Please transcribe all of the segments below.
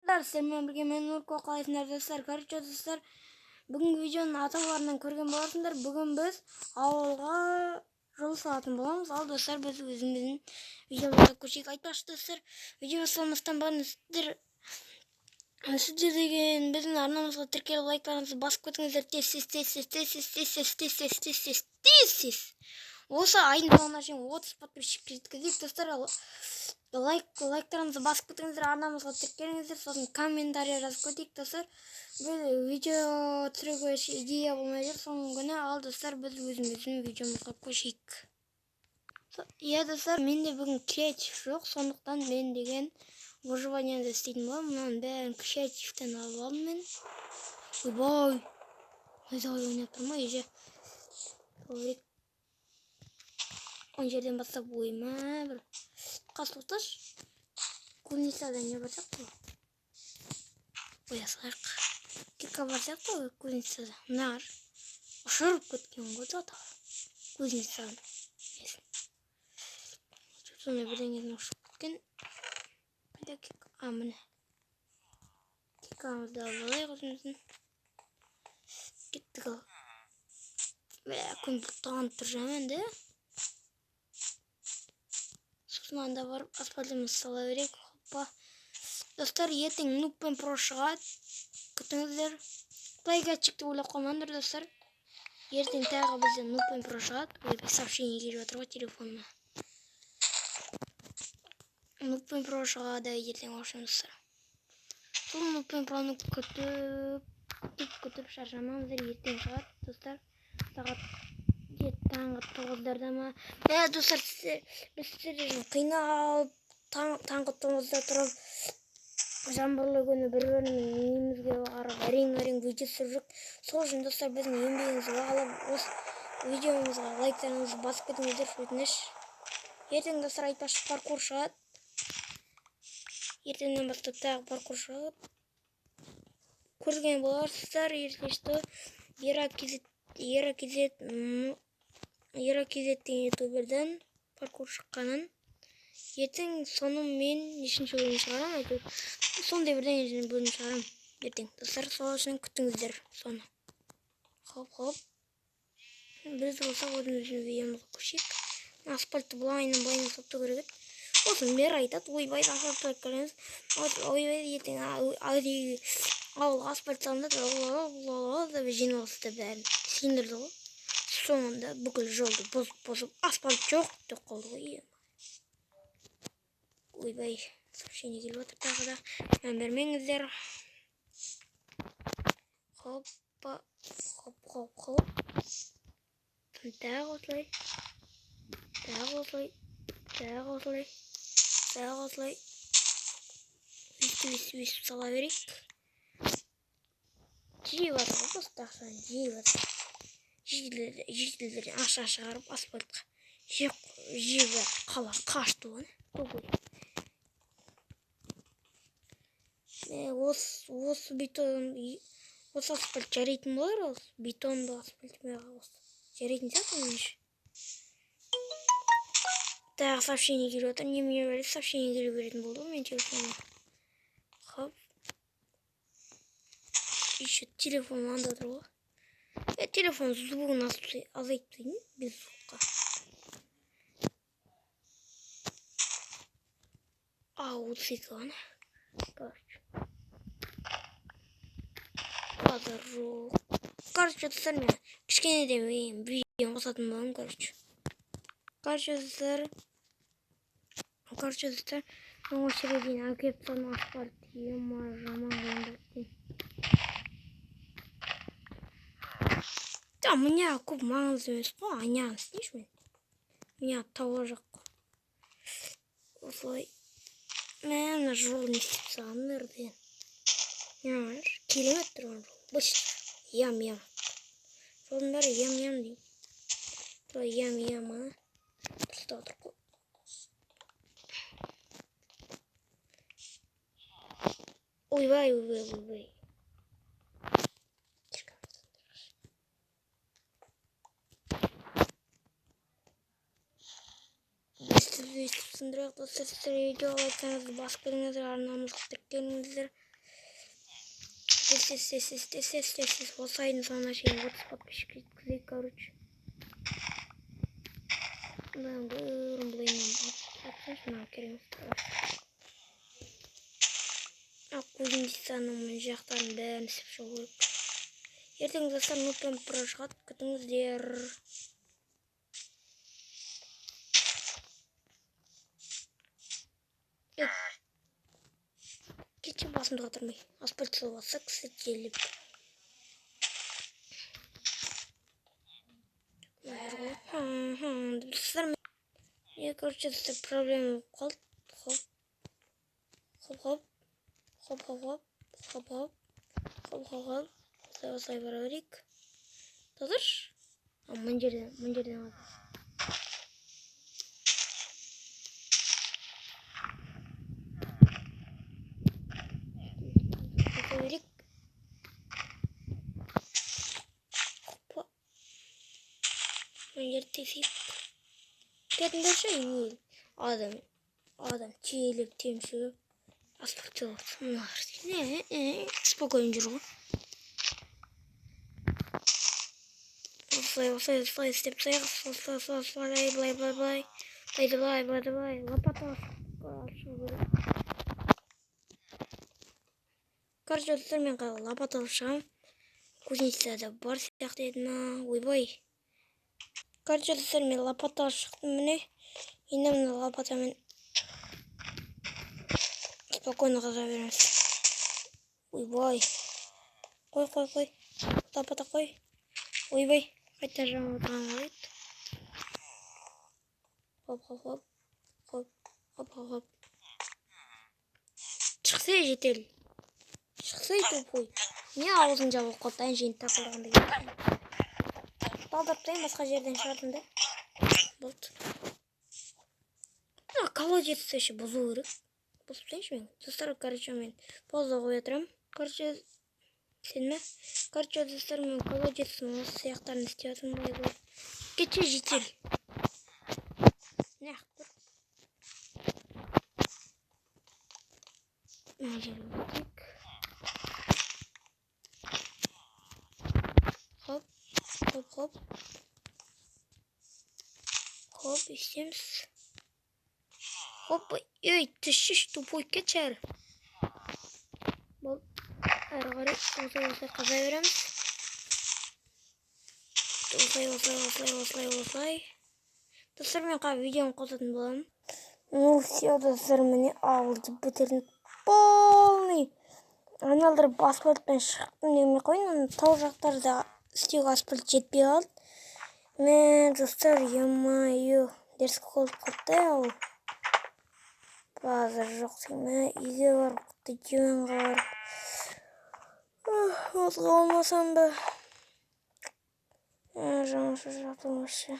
Сіздермен бірге мен Нурко қалайсыңдар достар. Короче достар, бүгінгі видеоның атауларынан көрген боласыңдар. Бүгін біз ауылға жол салатын боламыз. Ал достар, біз өзіміздің видеомызға көшейік. Айтпақшы достар, видео салмастан бұрын сіздер деген біздің арнамызға тіркеліп лайктарыңызды басып кетіңіздер. Тез. Осы айдың соңына шейін 30 подписчик жеткізейік достар. Лайктарыңызды басып кетіңіздер, арнамызға тіркеліңіздер, сосын комментарий жазып кетейік достар. Біз видео түсіруге идея болмай жүр соңғы күні. Ал достар, біз өзіміздің видеомызға көшейік. Иә достар, менде бүгін креатив жоқ, сондықтан мен деген выживанияда істейтін боламын. Мұның бәрін креативтен алып алдым мен. Ойбай, найзағай ойнап тұрма еже. Он жерден бастап ойма бір қасылташ. Кузницада не бар сияқты? Оя салайық. Кирка бар сияқты кузницада. Нар. Ұшырып кеткен ғой заты. Кузницадан. Сонда бірдеңеден ұшып кеткен. Қайда кирка? Міне. Киркамызды алайық өзіміздің. Кеттік ал. Күн бұлттаған тұр жаман да. Сосын анда барып асфальтымызды сала берейік. Хоппа. Достар, ертең нукпен про шығады. Күтіңіздер. Плейгатчикті ойлап қалмаңдар достар. Ертең тағы бізден нукпен про шығады. Ойбай, сообщение келіп жатыр ғой телефонына. Нукпен про шығады ертең общем достар. Сол нукпен проны күтіп шаршамаңыздар. Ертең шығады достар. Сағат таңғы 9-дарда ма? Достар, біз сіздерден қиналып таңғы 9-да тұрып жаңбырлы күні бір-бірінің үйімізге қарап әрең видео түсіріп жүр. Сол үшін достар, біздің еңбегімізді бағалап осы видеомызға лайктарыңызды басып кетіңіздер өтініш. Ертең достар, айтпақшы паркур шығады. Ертеңнен бастап тағы паркур шығады. Көрген боларсыздар, ертешті Еракизеттен ютуберден паркур шыққанын. Ертең соны мен нешінші бөлім шығарам, әйтеуір. Сондай бірден бөлім шығарам ертең. Достар, сол үшін күтіңіздер соны. Хоп. Біз болсақ өзіміздің видеомызға көшейік. Асфальтты былайынан сопты көрегет. Осын бері айтады, ойбай, асфальт көріңіз. Ойбай, ертең ауылға асфальт салынады, деп жиналысты бәрін сендірді ғой. Соңында бүкіл жолды бұзып, асфальт жоқ деп қалды ғой. Ойбай, сообщение келіп отыр тағы да. Мән бермеңіздер. Хоппа. Тағы осылай. Өйстіп сала берейік. Жиіп атыр ғой, достақсан жиіп атыр. Жиделерден аша шығарып асфальтқа. Жиіп қала қашты ғой. Осы бетон, осы асфальт жарайтын болар, осы бетонды асфальт жарайтын сияқты меніңше. Тағы сообщение келіп отыр. Немене бәрі сообщение келіп беретін болды ғой мен телефонға. Хоп. Еще телефон анда тұр ғой. Телефон звугын азайтпайын без звукқа. Цикл. Короче. Қазір жоқ. Короче, достар, мен кішкене де видео қосатын болам, короче. Короче, достар, мен осы жерге дейін әкеп тұрған асфальт жаман қиындатты. Да, мне көп маңызды емес қой, аняны істейші мен. Меня тауы жоқ қой. Осылай. Мен жол не істеп сағандар деген. Керемет тұрған жол. Бұш, ям. Жолдың бәрі ям дейін. Тұрай ям, ана. Тұрыста отыр қой. Ойбай. Өйстіп сындырақ достар, видео лайктарыңызды басып кетіңіздер, арнамызға тіркеліңіздер. Осы айдың соңына шейін 30 подписчик жеткізейік, короче. Бұдан бұрын бұлайынан керек емес. Кузницаның мына жақтарын бәрін істеп шығу керек. Ертең достар Нутпен Про шығады, күтіңіздер. Кетші басымды қатырмай. Асфальт салбасы кісі желіп. Достар, короче, достар проблема қалды. Хоп. Осылай бара берейік. Тазыр? Мың жерден алды. Берейік. Хопа. Мың жерді тесейік. Кетіңдерші, ел. Адам чиелеп темші. Аспорт салады. Спокойно жүр ғой. Осылай істеп тастайық. Былай. Лопата ашу керек. Короче, достар, мен лопата алып шығамын. Кузницада бар сияқты еді ма? Ойбай. Короче, достар, мен лопата алып шықтым міне. Енді мына лопатамен спокойно қаза береміз. Ойбай. Қой. Лопата қой. Ойбай. Қайта жаңа отырған қалайды. Хоп. Шықсай жетел. Шықсай тупой. Не аузын жабылып қалды, әншейін тақылғанда кетті. Талдырыптайын, басқа жерден шығардым да. Болды. Колодец еще бұзу керек. Бұзып тайыншы мен. Достар, короче, мен пауза қоя тұрам. Короче, достар, мен колодецтің осы сияқтарын істеп жатырмын. Кетші жетел. Не ақтыр? Мына жерін бітейік. Хоп, істеміз. Хоп, түшіш, тупой кетші. Бол, әрі қарай, осылай қаза береміз. Осылай. Достар, мен қап видеоны қосатын боламын. Ну, все, достар, міне ауылды бітірдім. Полный. Айналдырып асфальтпен шықтым демей қойын. Тау жақтарда істеуге асфальт жетпей қалды. Мен, достар, емайы. Дерс қолып қалды ау. Базар жоқ деймі. Үйге барып, диванға барып. Отға олмасам ба. Жаңаша жатылмашы.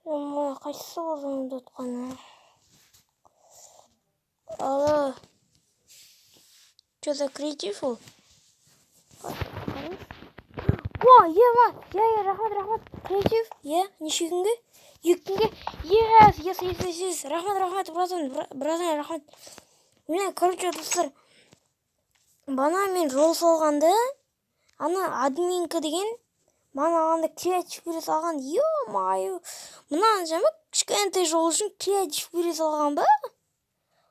Қайсысы болғанымды отқаны. Алло. Что за креатив ол? О, ема. Рахмат. Креатив. Неше күнге? 2 күнге. Yes. Рахмат, братан, рахмат. Міне, короче, достар. Бана мен жол салғанды. Ана админка деген. Бана ағанда креатив бере салған. Ё-майы. Мұнан жамы кішкентай жол үшін креатив бере салған ба?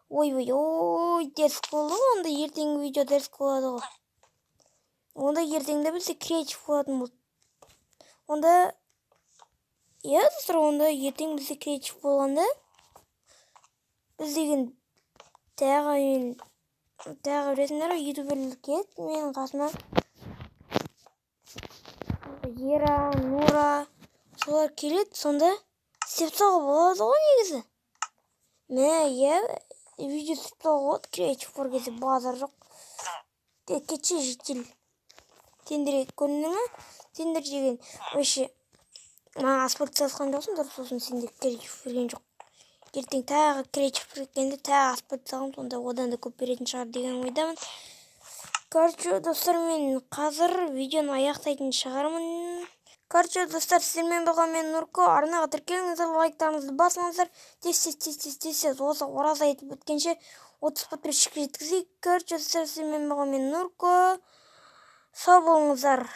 Ой, дерс болды. Онда ертеңгі видео дерс болады ғой. Онда ертеңді бізде креатив болатын болды. Онда, достар, онда ертең бізде креатив болғанда біз деген тағы біретіндер ютуберлік ет. Менің қасыма Ера, Нура солар келеді. Сонда істеп салға болады ғой негізі. Видео істеп салға болады. Креатив бар кезде базар жоқ. Кетші жетел. Тендерге көрінді ме? Тендер деген өше маған асфальт сатқан жоқсын, дұрыс болсын, сендер креатив берген жоқ. Ертең тағы креатив бергенде тағы асфальт салғым, сонда одан да көп беретін шығар деген ойдамын. Короче, достар, мен қазір видеоны аяқтайтын шығармын. Короче, достар, сіздермен болған мен Нурко. Арнаға тіркеліңіздер, лайктарыңызды басыңыздар. Тез. Осы ораз айтып өткенше 30 подписчикке жеткізейік. Короче, достар, сіздермен болған мен Нурко. Сау болыңыздар.